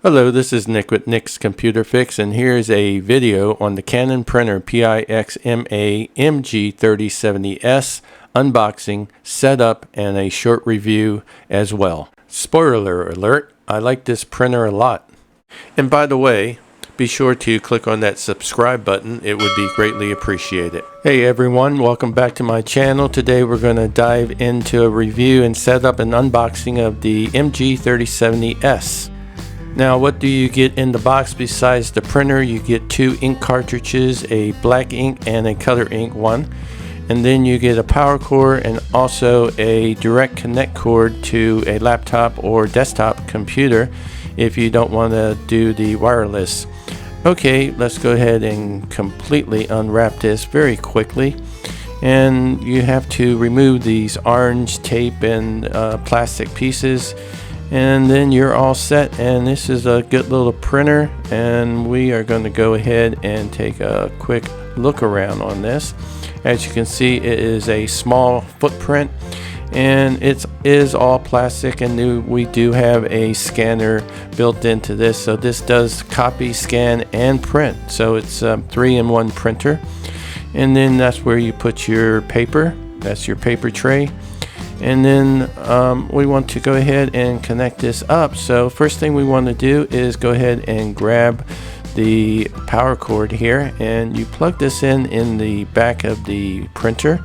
Hello, this is Nick with Nick's Computer Fix, and here's a video on the Canon printer PIXMA MG3070s unboxing, setup, and a short review as well. Spoiler alert, I like this printer a lot. And by the way, be sure to click on that subscribe button. It would be greatly appreciated. Hey everyone, welcome back to my channel. Today we're going to dive into a review and setup and unboxing of the MG3070s. Now, what do you get in the box besides the printer? You get two ink cartridges, a black ink and a color ink one. And then you get a power cord and also a direct connect cord to a laptop or desktop computer if you don't want to do the wireless. Okay, let's go ahead and completely unwrap this very quickly. And you have to remove these orange tape and plastic pieces. And then you're all set, and this is a good little printer, and we are going to go ahead and take a quick look around on this. As you can see, it is a small footprint, and it is all plastic, and we do have a scanner built into this, so this does copy, scan, and print. So it's a 3-in-1 printer. And then that's where you put your paper. That's your paper tray. And then we want to go ahead and connect this up. So first thing we want to do is go ahead and grab the power cord here, and you plug this in the back of the printer,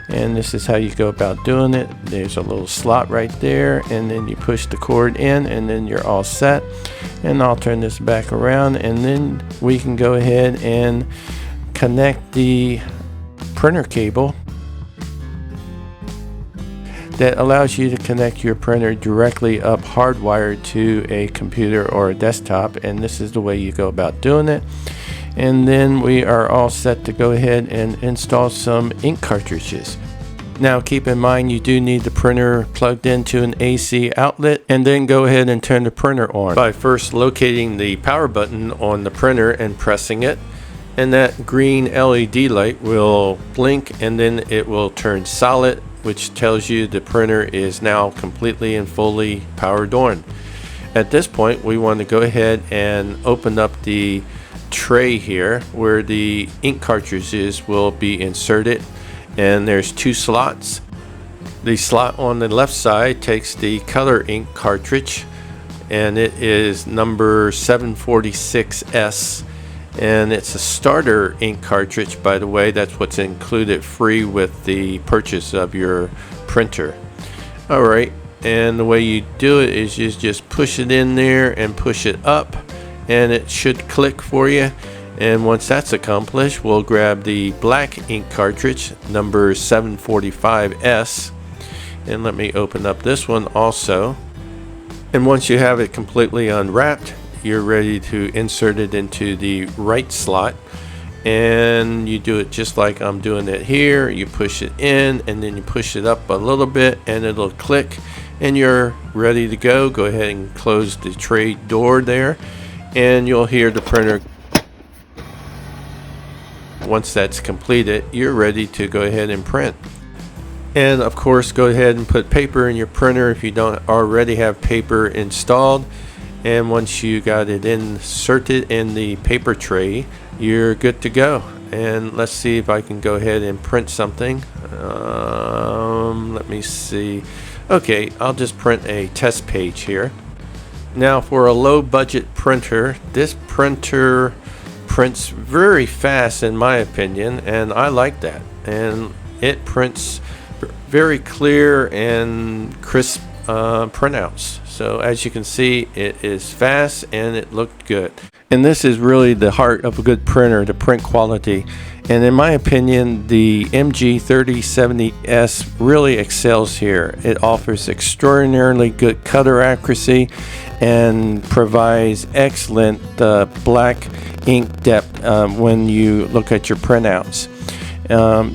and this is how you go about doing it. There's a little slot right there, and then you push the cord in, and then you're all set. And I'll turn this back around, and then we can go ahead and connect the printer cable that allows you to connect your printer directly up hardwired to a computer or a desktop, and this is the way you go about doing it. And then we are all set to go ahead and install some ink cartridges. Now keep in mind, you do need the printer plugged into an AC outlet, and then go ahead and turn the printer on by first locating the power button on the printer and pressing it, and that green LED light will blink, and then it will turn solid, which tells you the printer is now completely and fully powered on. At this point, we want to go ahead and open up the tray here where the ink cartridges will be inserted, and there's two slots. The slot on the left side takes the color ink cartridge, and it is number 746S. And it's a starter ink cartridge, by the way. That's what's included free with the purchase of your printer. Alright, and the way you do it is you just push it in there and push it up, and it should click for you. And once that's accomplished, we'll grab the black ink cartridge, number 745S, and let me open up this one also. And once you have it completely unwrapped, you're ready to insert it into the right slot, and you do it just like I'm doing it here. You push it in, and then you push it up a little bit, and it'll click, and you're ready to go. Go ahead and close the tray door there, and you'll hear the printer. Once that's completed, you're ready to go ahead and print. And of course, go ahead and put paper in your printer if you don't already have paper installed. And once you got it inserted in the paper tray, you're good to go. And let's see if I can go ahead and print something. Let me see. Okay, I'll just print a test page here. Now, for a low budget printer, this printer prints very fast in my opinion, and I like that. And it prints very clear and crisp printouts. So as you can see, it is fast and it looked good. And this is really the heart of a good printer, the print quality. And in my opinion, the MG3070s really excels here. It offers extraordinarily good cutter accuracy and provides excellent black ink depth when you look at your printouts.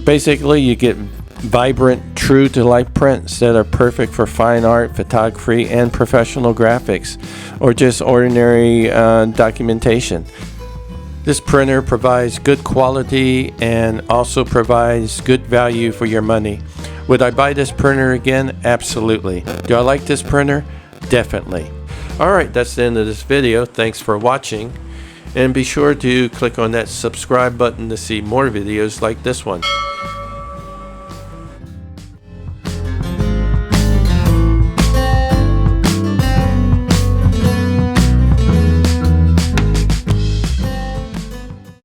Basically, you get vibrant, true-to-life prints that are perfect for fine art, photography, and professional graphics, or just ordinary documentation. This printer provides good quality and also provides good value for your money. Would I buy this printer again? Absolutely. Do I like this printer? Definitely. Alright, that's the end of this video. Thanks for watching. And be sure to click on that subscribe button to see more videos like this one.